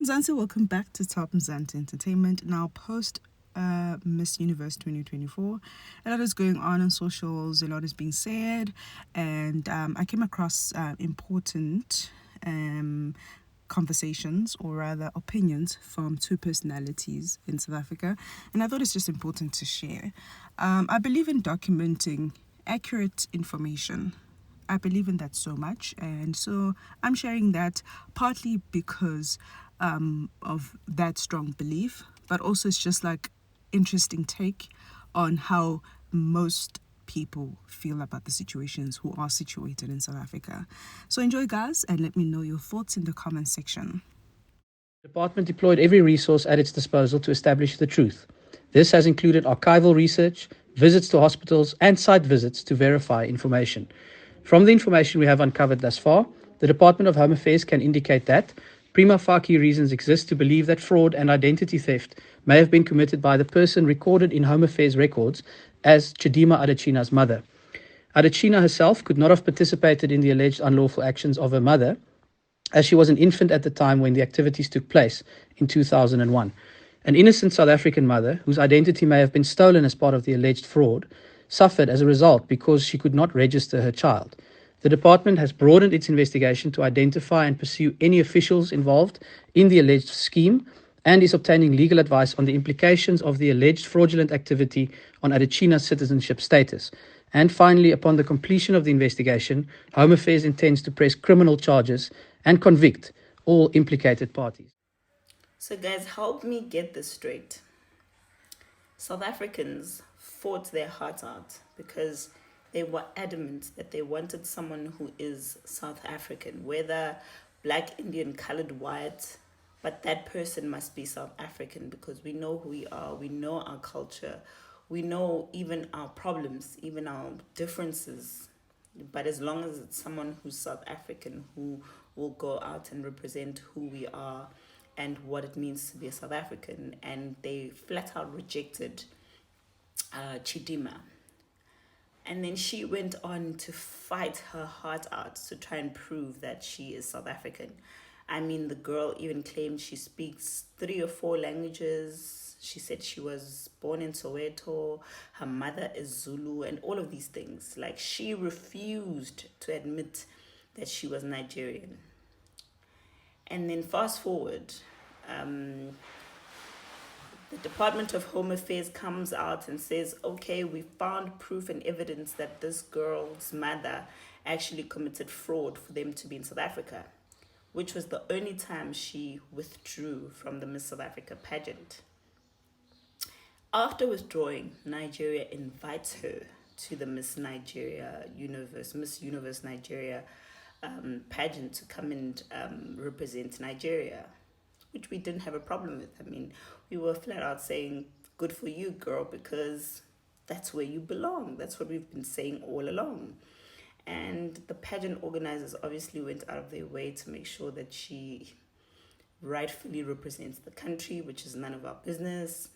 Mzansi, welcome back to Top Mzansi Entertainment. Now, post Miss Universe 2024, a lot is going on socials, a lot is being said, and I came across important conversations, or rather opinions, from two personalities in South Africa, and I thought it's just important to share. I believe in documenting accurate information. I believe in that so much, and so I'm sharing that partly because of that strong belief, but also it's just like interesting take on how most people feel about the situations who are situated in South Africa. So enjoy, guys, and let me know your thoughts in the comment section. The department deployed every resource at its disposal to establish the truth. This has included archival research, visits to hospitals, and site visits to verify information. From the information we have uncovered thus far, the Department of Home Affairs can indicate that prima facie reasons exist to believe that fraud and identity theft may have been committed by the person recorded in Home Affairs records as Chidimma Adetshina's mother. Adetshina herself could not have participated in the alleged unlawful actions of her mother, as she was an infant at the time when the activities took place in 2001. An innocent South African mother, whose identity may have been stolen as part of the alleged fraud, suffered as a result because she could not register her child. The department has broadened its investigation to identify and pursue any officials involved in the alleged scheme and is obtaining legal advice on the implications of the alleged fraudulent activity on Adetshina's citizenship status. And finally, upon the completion of the investigation, Home Affairs intends to press criminal charges and convict all implicated parties. So, guys, help me get this straight. South Africans fought their hearts out because they were adamant that they wanted someone who is South African, whether black, Indian, colored, white, but that person must be South African because we know who we are, we know our culture, we know even our problems, even our differences. But as long as it's someone who's South African who will go out and represent who we are and what it means to be a South African, and they flat out rejected Chidimma. And then she went on to fight her heart out to try and prove that she is South African. I mean, the girl even claimed she speaks 3 or 4 languages. She said she was born in Soweto, her mother is Zulu, and all of these things. Like, she refused to admit that she was Nigerian. And then fast forward, um, the Department of Home Affairs comes out and says, okay, we found proof and evidence that this girl's mother actually committed fraud for them to be in South Africa, which was the only time she withdrew from the Miss South Africa pageant. After withdrawing, Nigeria invites her to the Miss Universe Nigeria pageant to come and represent Nigeria, which we didn't have a problem with. I mean, we were flat out saying, good for you, girl, because that's where you belong. That's what we've been saying all along. And the pageant organizers obviously went out of their way to make sure that she rightfully represents the country, which is none of our business.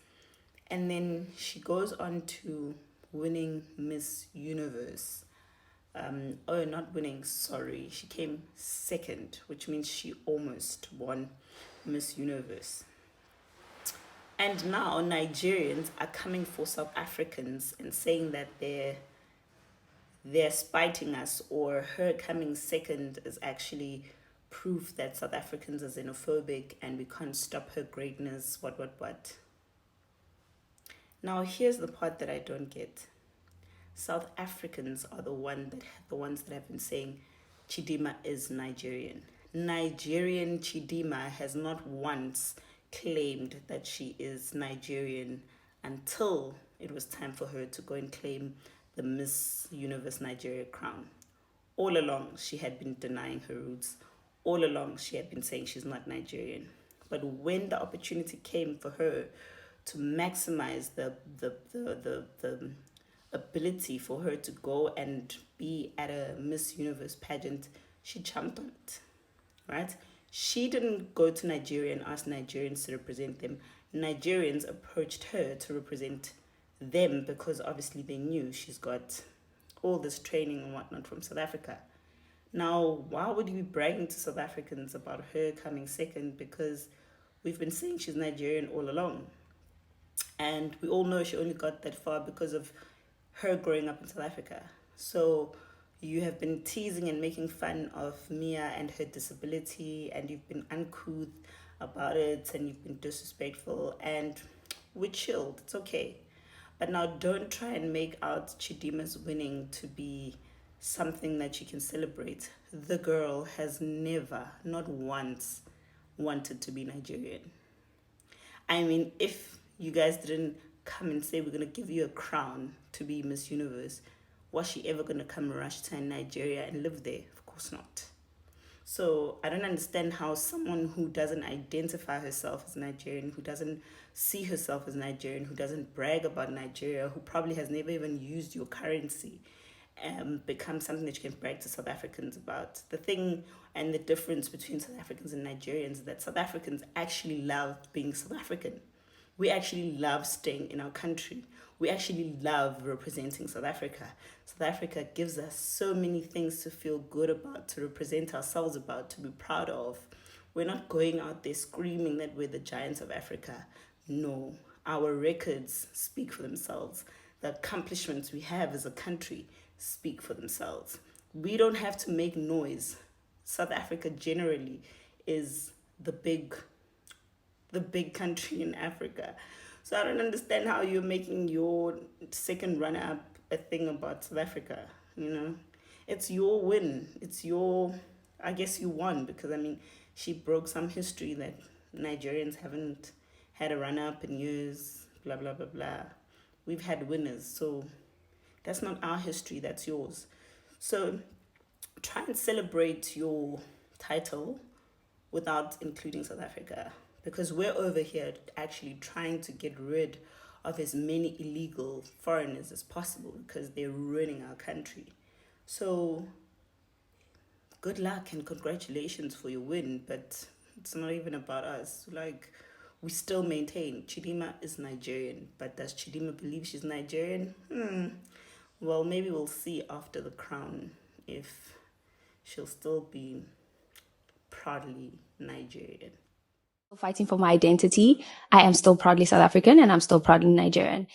And then she goes on to winning Miss Universe. Not winning, sorry. She came second, which means she almost won Miss Universe. And now Nigerians are coming for South Africans and saying that they're spiting us, or her coming second is actually proof that South Africans are xenophobic and we can't stop her greatness, what. Now here's the part that I don't get. South Africans are the ones that have been saying Chidimma is Nigerian. Nigerian Chidimma has not once claimed that she is Nigerian until it was time for her to go and claim the Miss Universe Nigeria crown. All along, she had been denying her roots. All along, she had been saying she's not Nigerian. But when the opportunity came for her to maximize the ability for her to go and be at a Miss Universe pageant, she jumped on it, right? She didn't go to Nigeria and ask Nigerians to represent them. Nigerians approached her to represent them because obviously they knew she's got all this training and whatnot from South Africa. Now, why would you be bragging to South Africans about her coming second? Because We've been saying she's Nigerian all along. And we all know she only got that far because of her growing up in South Africa. So you have been teasing and making fun of Mia and her disability, and you've been uncouth about it, and you've been disrespectful, and we chilled. It's okay. But now don't try and make out Chidimma's winning to be something that you can celebrate. The girl has never, not once, wanted to be Nigerian. I mean, if you guys didn't come and say we're going to give you a crown to be Miss Universe, was she ever going to come rush to Nigeria and live there? Of course not. So I don't understand how someone who doesn't identify herself as Nigerian, who doesn't see herself as Nigerian, who doesn't brag about Nigeria, who probably has never even used your currency, becomes something that you can brag to South Africans about. The thing and the difference between South Africans and Nigerians is that South Africans actually love being South African. We actually love staying in our country. We actually love representing South Africa. South Africa gives us so many things to feel good about, to represent ourselves about, to be proud of. We're not going out there screaming that we're the giants of Africa. No, our records speak for themselves. The accomplishments we have as a country speak for themselves. We don't have to make noise. South Africa generally is the big country in Africa. So I don't understand how you're making your second runner-up a thing about South Africa, It's your win. It's your, I guess you won because, she broke some history that Nigerians haven't had a runner-up in years, blah, blah, blah, blah. We've had winners, so that's not our history, that's yours. So try and celebrate your title without including South Africa, because we're over here actually trying to get rid of as many illegal foreigners as possible because they're ruining our country. So good luck and congratulations for your win, but it's not even about us. We still maintain Chidimma is Nigerian, but does Chidimma believe she's Nigerian? Well, maybe we'll see after the crown if she'll still be proudly Nigerian. Fighting for my identity, I am still proudly South African and I'm still proudly Nigerian.